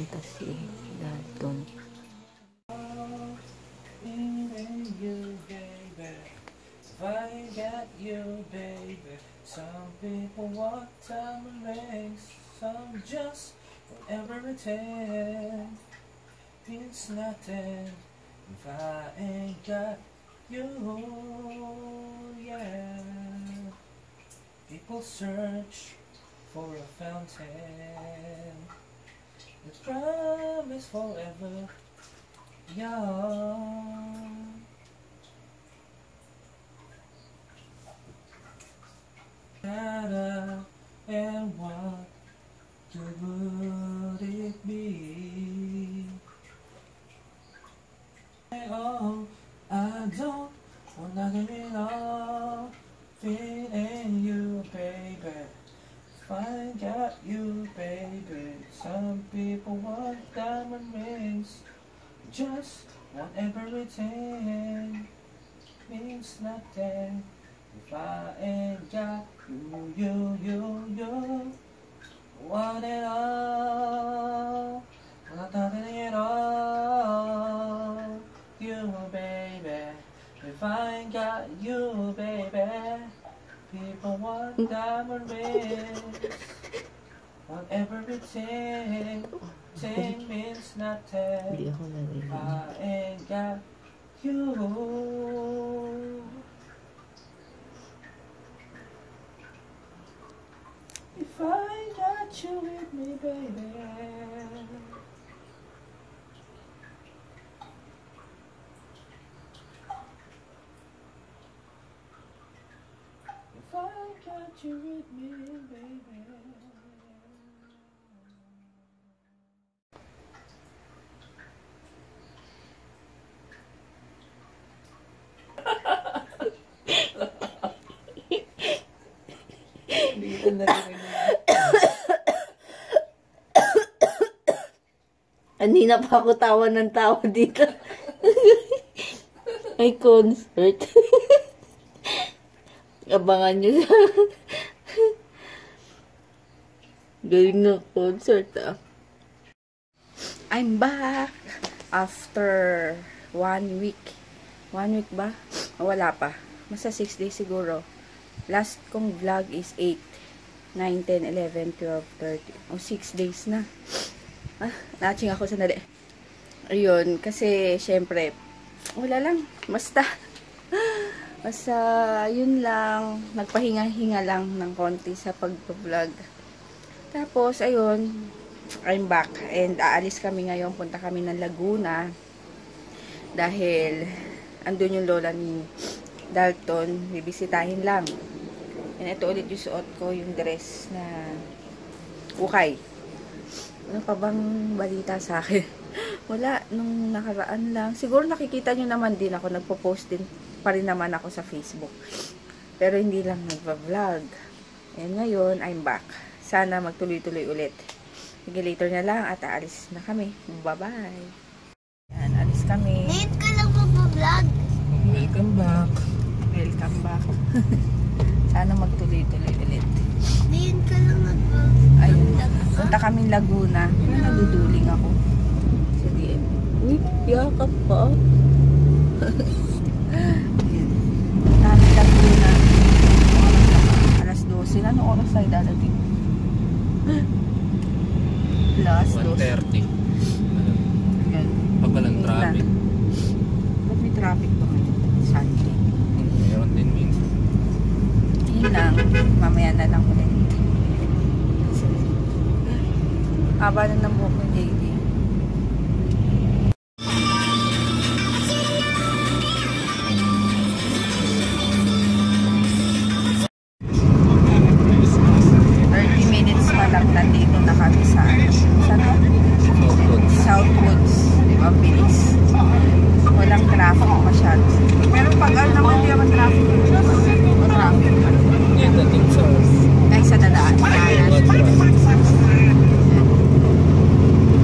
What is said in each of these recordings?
fantasy Dalton. If I got you, baby. Some people want diamond rings, some just whatever it takes. Means nothing if I ain't got you, yeah. People search for a fountain with promise forever young. And what good would it be? Oh, I don't want nothing at all. Feeling you, baby. If I got you, baby. Some people want diamond rings, just want everything. Means nothing if I ain't got you. Want it all, not nothing at all. You, baby. If I ain't got you, baby. People want diamond rings, want everything. Thing means nothing if I ain't got you. If I got you with me, baby. If I got you with me, baby. Hindi na pa ako tawa ng tawa dito. May concert. Abangan nyo sa galing na concert I'm back after 1 week. 1 week ba? Wala pa. Masa 6 days siguro. Last kong vlog is 8, 9, 10, 11, 12, 13. O 6 days na. Natching ako sandali. Ayun, kasi syempre wala lang, basta yun lang, nagpahinga-hinga lang ng konti sa pag-vlog. Tapos ayun, I'm back and aalis kami ngayon, punta kami ng Laguna dahil andun yung lola ni Dalton, bibisitahin lang. And ito ulit yung suot ko, yung dress na ukay. Ano pa bang balita sa akin? Wala, nung nakaraan lang. Siguro nakikita nyo naman din ako, nagpo-post din pa rin naman ako sa Facebook. Pero hindi lang nagpa-vlog. And ngayon, I'm back. Sana magtuloy-tuloy ulit. Sige, later na lang at aalis na kami. Bye-bye. Yan, alis kami. Ngayon ka lang magpa-vlog. Welcome back. Welcome back. Sana magtuloy-tuloy ulit. Ngayon ka lang mag-vlog. Ayun, punta kami Laguna. Naduduling ako. Sa DM. Uy, yakap pa. Kami Laguna. Alas 12. Anong oras tayo dadating? Alas 1:30. 12. Yan. Pag walang traffic. Ba't may traffic pa ngayon? Sunday. Meron din minsan. Yun lang. Mamaya na lang ulit. Haba na ng buhok ng JD. Nandito na kami sa Southwoods. Diba? Bilis. Walang traffic masyado. Pero pag naman di naman traffic. O traffic. Ay, sa dadaan.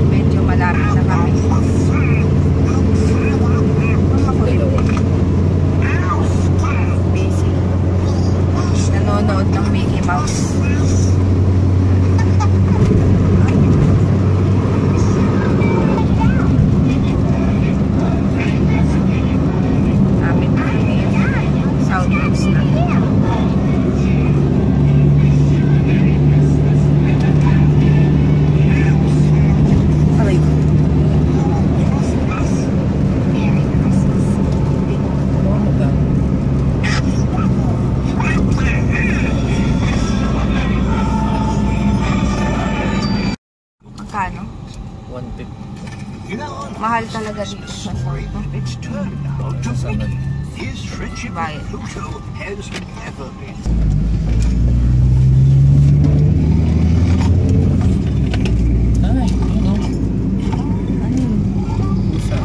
Medyo malapit na kami. Busy. Nanonood ng Mickey Mouse. Mahal talaga dito sa Soto. It's turned out to be his friendship Bayad. with Pluto has never been. Ay, ano? Ano yun? Isa.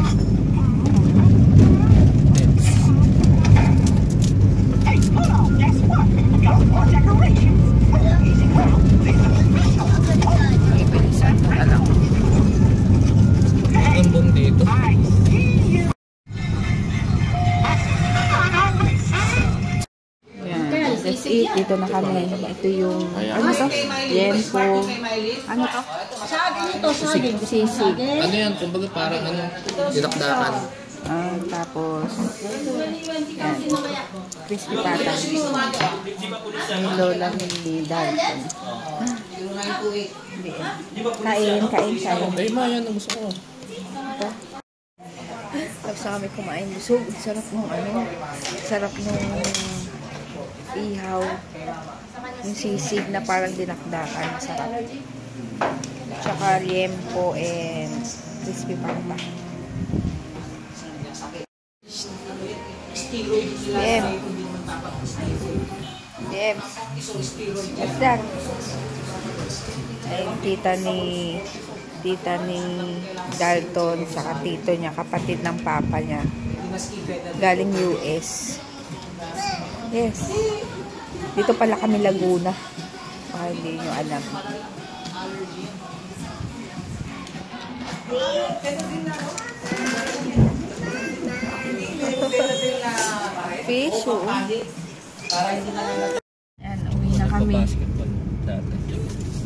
Hey, hold on, guess what? Got more decorations. Easy girl. May bilisan mo na lang. Ang bong dito. I see you. Ayan, that's it. Dito na kami. Ito yung, ano to? Yempo. Ano to? Sisig. Ano yan? Kumbaga parang ano, dinakdakan. Tapos, yan. Crispy pata. Yung lola ni Dalton. Kain. Ay, ma, yan ang gusto ko. Ito. Tapos na kami kumain. Busog. Sarap nung ano. Sarap nung ihaw. Yung sisig na parang dinakdakan. Sarap. Tsaka liempo and crispy pata. Yem. What's that? Ay, tita ni Dalton, saka tito niya, kapatid ng papa niya. Galing US. Yes. Dito pala kami Laguna. Baka hindi nyo alam. Fish, oo. Ayan, uwi na kami. Basketball dati.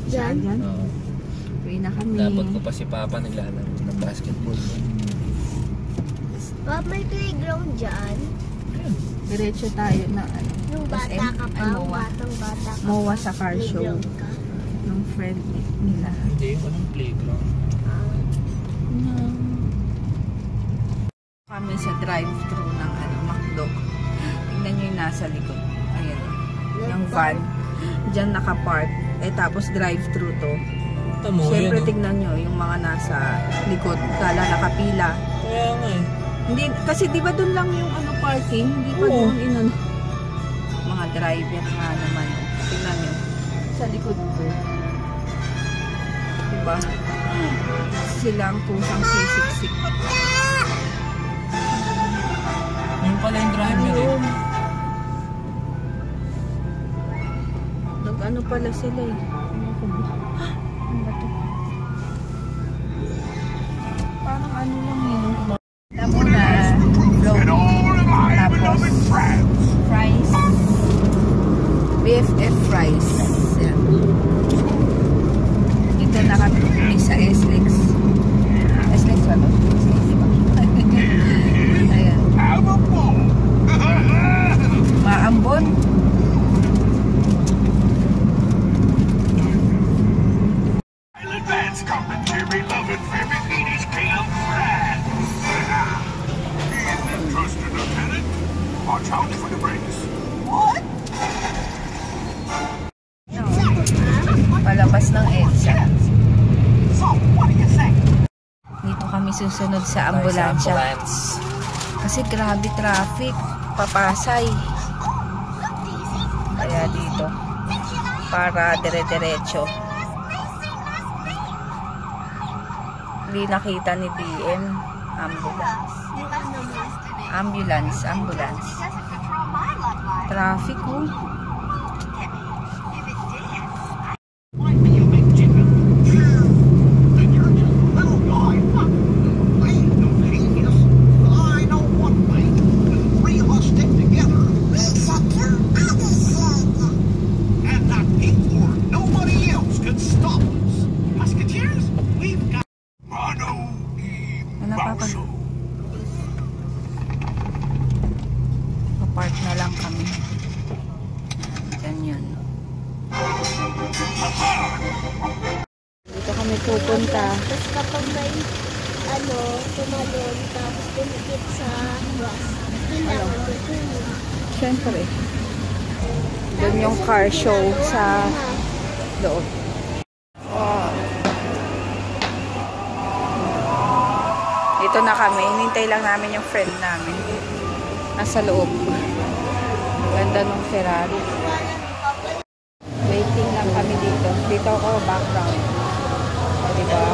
Diyan? Oo. Uwi na kami. Dapat ko pa si Papa naglalaro ng basketball. May playground dyan. Diretso tayo na ano. Nung bata ka pa, batang bata ka. MOA sa car show. Playground ka. Nung friend nila. Hindi, walang playground. Kami sa drive-thru ng McDo. Tingnan nyo yung nasa likod. Ayan. Yung van. Diyan nakapark. Tapos drive-thru to. Tamo, Siyempre yan. tingnan nyo yung mga nasa likod. Kala nakapila. Kaya nga eh. Hindi, kasi di ba doon lang yung parking? Hindi pa Oo. doon inon. Mga driver nga naman. Tingnan nyo. Sa likod ko. Diba? Silang pusang sisiksik. Yung pala yung driver eh. Nag-ano pala sila eh. Ano ba to? Parang ano lang yun. Tapos na And all of my tapos beloved friends. fries. BFF fries. Yan. Dito na kami sa SLEX. SLEX ba to? Ayan. Have a ball. Maambon. I'll advance commentary, beloved favorite 80s camp friends. Trusted lieutenant, watch out for the brakes. What? No. Palabas ng EDSA. So, what do you think? Dito kami susunod sa ambulansya. Ambulance. Kasi grabe traffic. Papasay. Kaya dito. Para dire-diretso. Hindi nakita ni DM. Ambulance. Traffic oh. Might be a big chicken. Then you're just a little guy. I ain't no genius. I know one thing. The three of us stick together. And not me or nobody else can stop us. Musketeers, we've got Mono E. Ano pa pa? Mauso. Papark na lang kami. Ganyan. Dito kami pupunta. Tapos kapag may tumalon, tapos tumikit sa bus, kailangan tutulog. Siyempre. Doon yung car show sa loob. Wow. Nandito na kami. Hinintay lang namin yung friend namin. Nasa loob. Ganda nung Ferrari. Waiting lang kami dito. Dito ako, background. O, diba?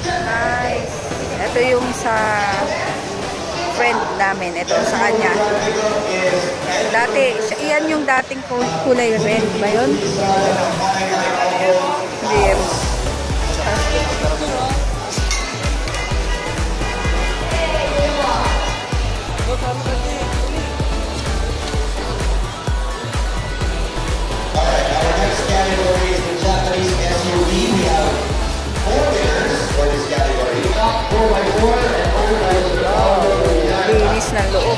Nice. Ito yung sa friend namin. Ito sa kanya. Dati, yan yung dating kulay red ba yun? Hindi yan. Linis ng loob.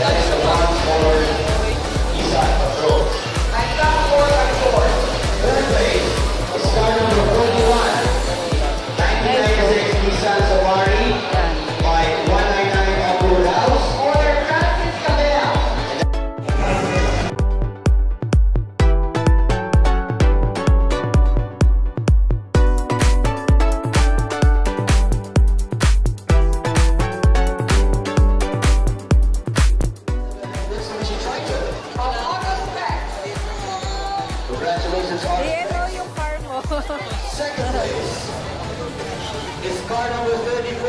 Yellow yung car mo. Second place is car number 34.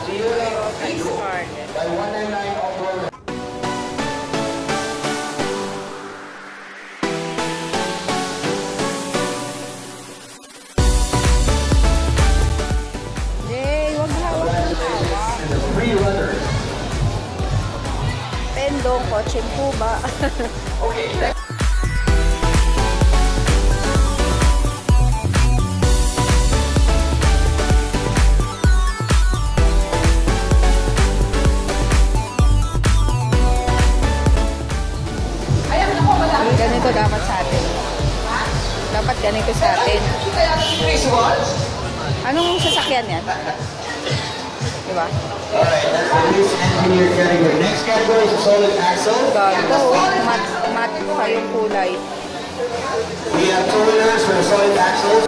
Toyota Nice car. by 199 off-road. Yay! Huwag hawak ng hawak. And the three runners. Pendong, kotseng kuba. Okay. Ganito dapat sa atin. Dapat ganito sa atin. Anong sasakyan yan? Diba? Alright, that's the loose engineer category. Next category is solid axle. Ganda oh. Mat pa yung kulay. We have two winners for the solid axles.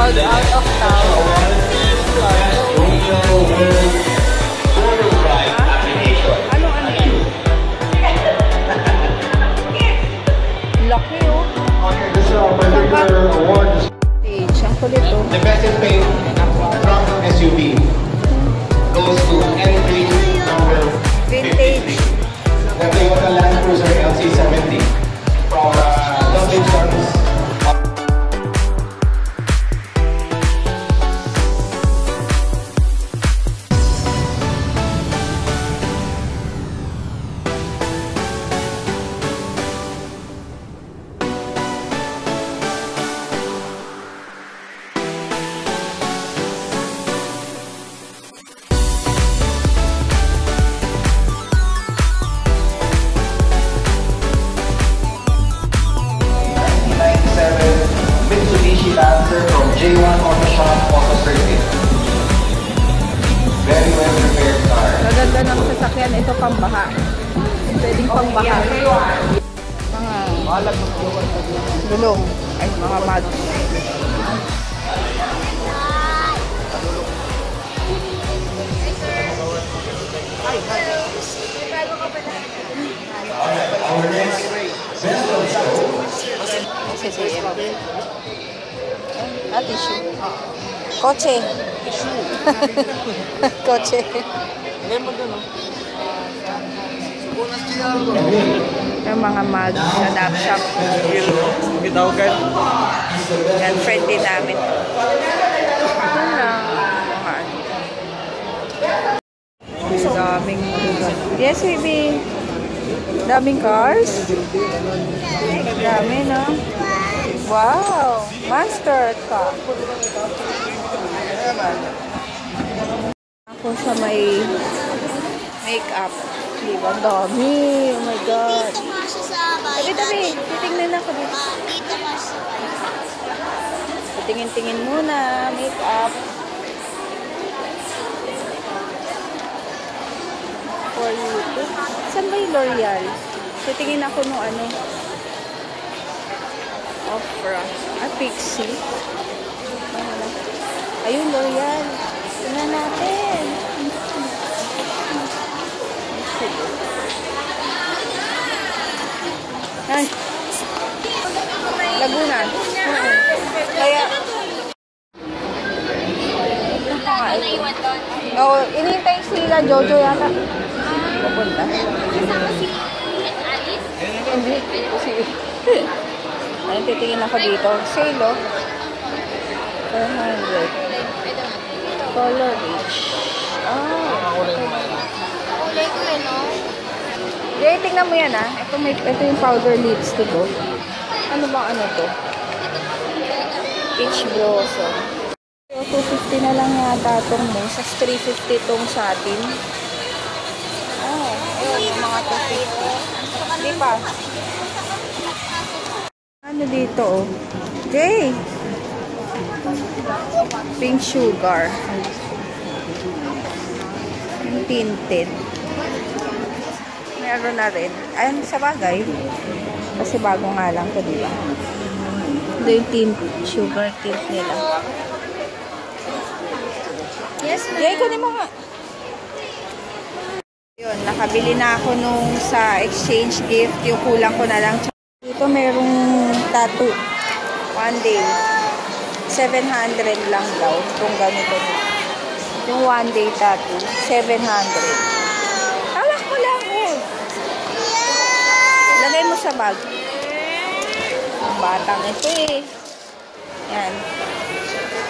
Called out of town. Ano? Laki oh. Stage. Ang kulit oh. The best in paint truck SUV goes to entry number 50. Vintage. The Toyota Land Cruiser LC70 from Dublin Charles sasakyan. Ito pambaha. Pwedeng pambaha. Mga gulong. Ay, mga mag. Tissue. Kotse. Kotse. Yung mga mag sa dap shop. Yan, friend din namin. Yan lang. Daming yes, baby. Daming cars. Dami, no? Wow! Master car. Ako sa may makeup. Diba? Dami. Oh my God. Tabi. Titingnan ako dito. Tingin-tingin muna. Makeup. For YouTube. Saan ba yung L'Oreal? Titingin ako nung ano. Opera. Pixie. Ayun, L'Oreal. Tingnan natin. Yan. Laguna. Kaya, oh, inintay sila Jojo yata. Papunta. Hindi. Ayun, titingin ako dito. Sale, oh. 400. Color rich. Kulay ko eh, no? Jay, tingnan mo yan, ah. Ito yung powder lipstick, oh. Ano bang ano to? Peach Blossom. 250 na lang yata itong mo. Sa 350 itong sa atin. Ayun, yung mga 250. Hindi pa. Ano dito, oh? Jay! Pink Sugar. Yung tinted. Meron na rin. Ayun, sa bagay. Kasi bago nga lang ito, diba? Ito yung tint, sugar tint nila. Yes, ma'am. Jay, kunin mo nga. Yun, nakabili na ako nung sa exchange gift. Yung kulang ko na lang. Dito merong tattoo. One day. 700 lang daw. Itong ganito. Yung one day tattoo. 700. Talak mo lang eh. Lagay mo sa bag. Ang batang ito eh. Yan.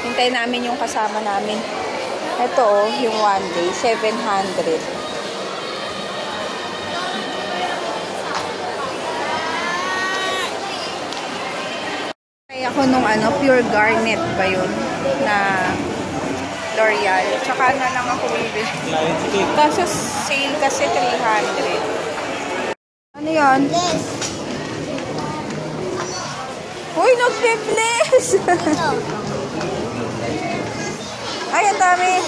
Hintayin namin yung kasama namin. Ito oh, yung one day. 700. Ako nung ano, Pure Garnet ba yun? Na L'Oreal. Tsaka na lang ako bibili. Kaso sale kasi 300. Ano yun? Yes. Uy, nagpe-bless! Ay, ang dami.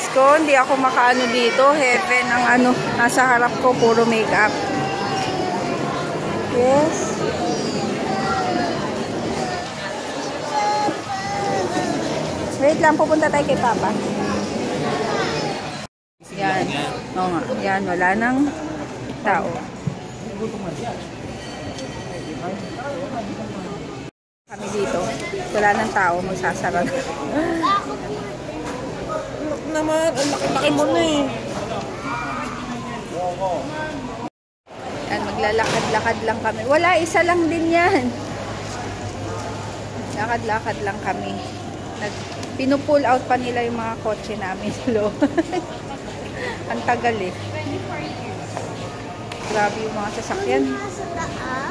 Sko, hindi ako makaano dito. Heaven ang ano, nasa harap ko, puro makeup. Yes. Wait lang, pupunta tayo kay Papa. Yan. Oo nga. Yan, wala nang tao. Kami dito. Wala nang tao, magsasara na. Naman, ang laki-laki mo na eh. Yan, maglalakad-lakad lang kami. Wala, isa lang din yan. Lakad-lakad lang kami. Pinupull out pa nila yung mga kotse namin sa loob. Ang tagal eh. Grabe yung mga sasakyan.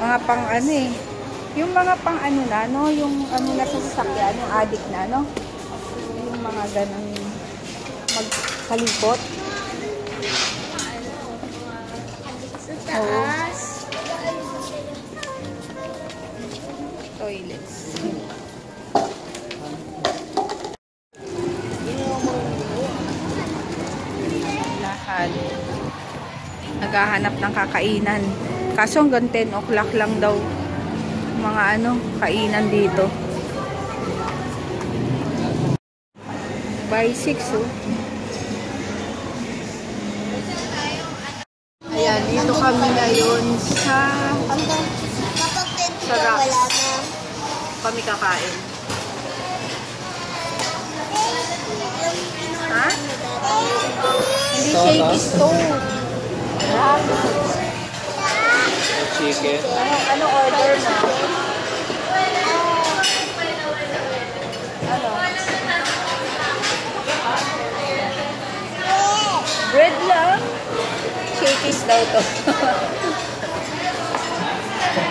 Mga pang ano eh. Yung mga pang ano na, no? Yung ano na sa sasakyan, yung addict na, no? Yung mga ganang magkalikot. Oo. Toilets. Ayan. Naghahanap ng kakainan. Kaso hanggang 10 o'clock lang daw mga kainan dito. By 6, oh. Ayan, dito kami ngayon sa Rocks. Kami kakain. Ha? Hindi shaky stone. Chicken. Ano order na? Ano? Bread lang? Shakies daw to.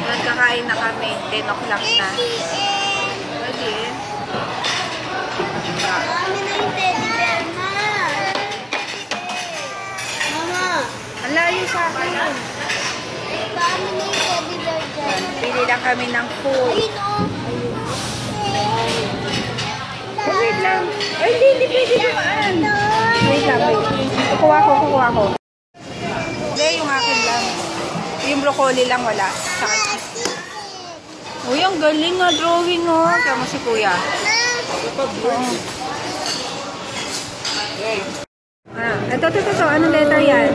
Nagkakain na kami. 10 o'clock na. Pwede. Ang layo sa akin. Pili lang kami ng food. Wait lang. Ay, hindi pwede naman. Wait lang, wait. Kukuha ko. Hindi, yung akin lang. Yung broccoli lang wala. Uy, ang galing nga drawing, oh. Kaya mo si kuya. Ito. Anong letter yan?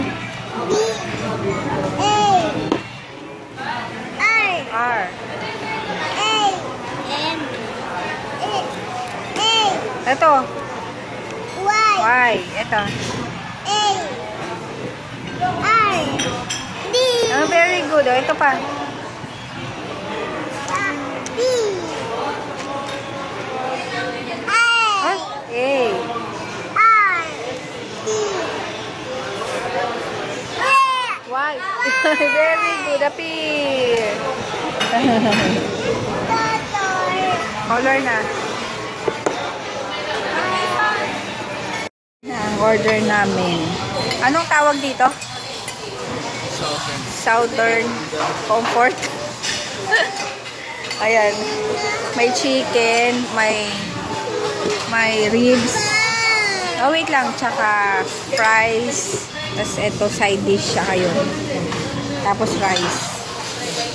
R. Ito. Y. Ito. Oh, very good. Oh, ito pa. Ah, A. Y. Very good. Appear. Color na. Ang order namin. Anong tawag dito? Southern Comfort. Ayan. May chicken, may ribs. Oh, wait lang. Tsaka fries. Tapos ito, side dish siya kayo. Tapos rice.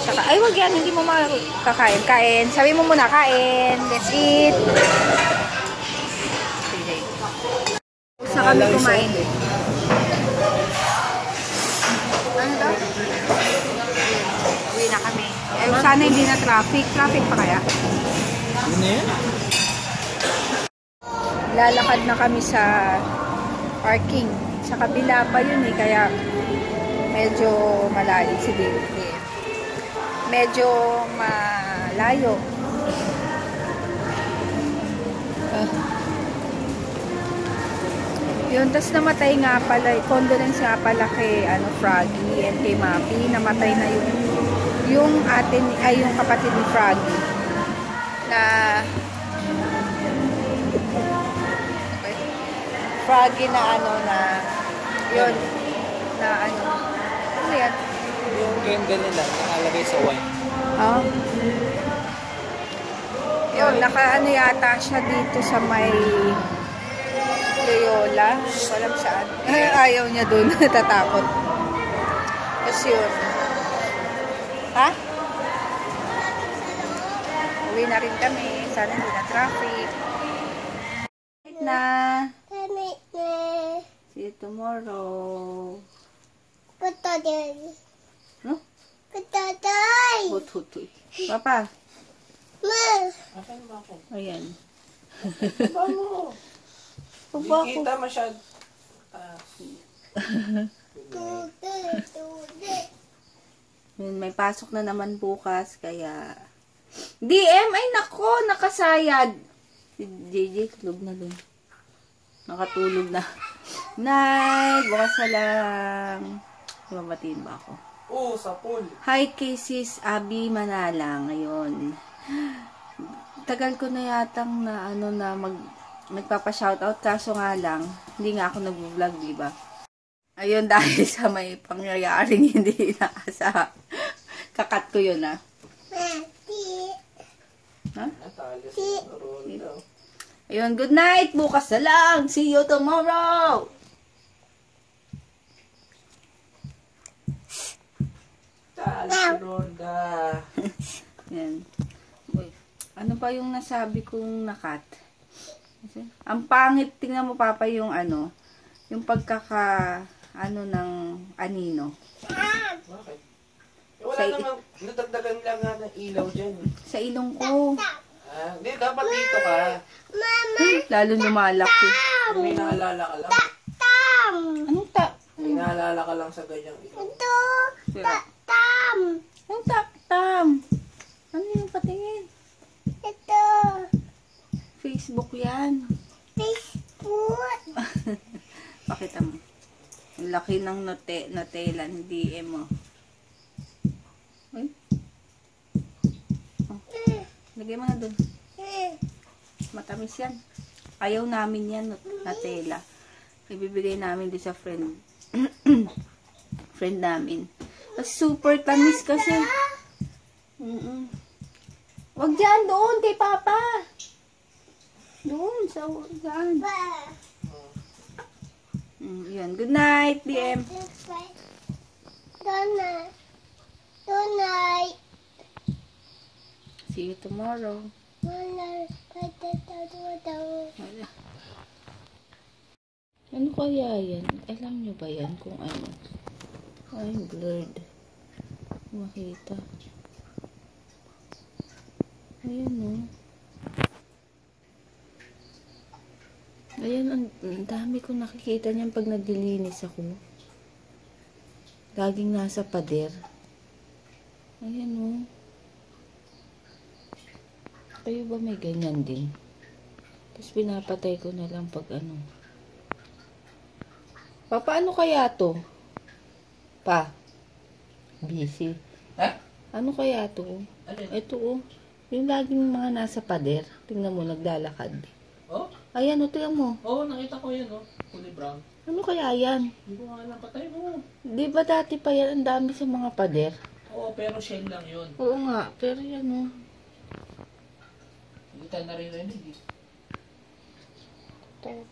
Tsaka, ay wag yan. Hindi mo makakain. Kain. Sabi mo muna, kain. Let's eat. Sa kami kumain. Ano daw? Uwi na kami. Eh, sana hindi na traffic. Traffic pa kaya? Ano yan? Lalakad na kami sa parking. Sa kabila pa yun eh. Kaya medyo malayo. Sige. Medyo malayo. Yun, tas namatay nga pala, condolence nga pala kay Froggy and kay Mappy, namatay na yung atin, ay yung kapatid ni Froggy na Froggy na na yun, na ano yan? Yung candle nila, nakalagay sa wine. Oh. Yun, yata siya dito sa may Loyola. Walang saan. Ayaw niya dun. Natatakot. Tapos yun. Ha? Uwi na rin kami. Sana hindi na traffic. Na. See you tomorrow. Huh? Hut-hut-huy. Papa. Akin ba ako? Ayan. Ba mo? Hindi kita masyad. May pasok na naman bukas, kaya DM, ay nako, nakasayad. Si JJ, tulog na dun. Nakatulog na. Night, bukas na lang. Mabatiin ba ako? Oo, sa pool. Hi, Sis Abby Manalang. Ngayon. Tagal ko na yatang na nagpapa-shoutout, kaso nga lang, hindi nga ako nag-vlog, diba? Ayun, dahil sa may pangyayaring hindi inaasahan. Kakat ko yun, ha? Ha? Ayun, good night! Bukas na lang! See you tomorrow! Lorda. Yan. Uy, ano pa yung nasabi kong nakat? Ang pangit, tingnan mo papa yung ano, yung ng anino. Bakit? Wala namang, nadagdagan lang nga ng ilaw dyan. Sa ilong ko. Hindi, dapat dito ka. Lalo lumalaki. May naalala ka lang. Anong May naalala ka lang sa ganyang ilaw. Anong taktam? Ano yung patingin? Facebook yan. Pakita mo. Ang laki ng Nutella ng DM mo. Ay. Oh. Lagay mo na dun. Matamis yan. Ayaw namin yan, Nutella. Ibibigay namin din sa friend. Friend namin. Kasi super tamis kasi. Wag dyan, doon kay Papa. Doon, sa dyan. Yan. Good night, DM. See you tomorrow. Ano kaya yan? Alam nyo ba yan kung ano? Ay, blurred. Makita. Ayan o. Ayan, ang dami ko nakikita niyan pag naglilinis ako. Laging nasa pader. Ayan o. Kayo ba may ganyan din? Tapos pinapatay ko na lang pag ano. Pa, paano kaya to? Pa? Busy. Ha? Ano kaya to? Alin? Ito o. Yung laging mga nasa pader. Tingnan mo, naglalakad. Oh? Ayan o, tingnan mo. Oo, nakita ko yan, oh. Kulay brown. Ano kaya yan? Hindi ko nga alam, patay mo. Di ba dati pa yan? Ang dami sa mga pader. Oo, pero shell lang yun. Oo nga, pero yan o. Hindi tayo naririnig, eh. Ito.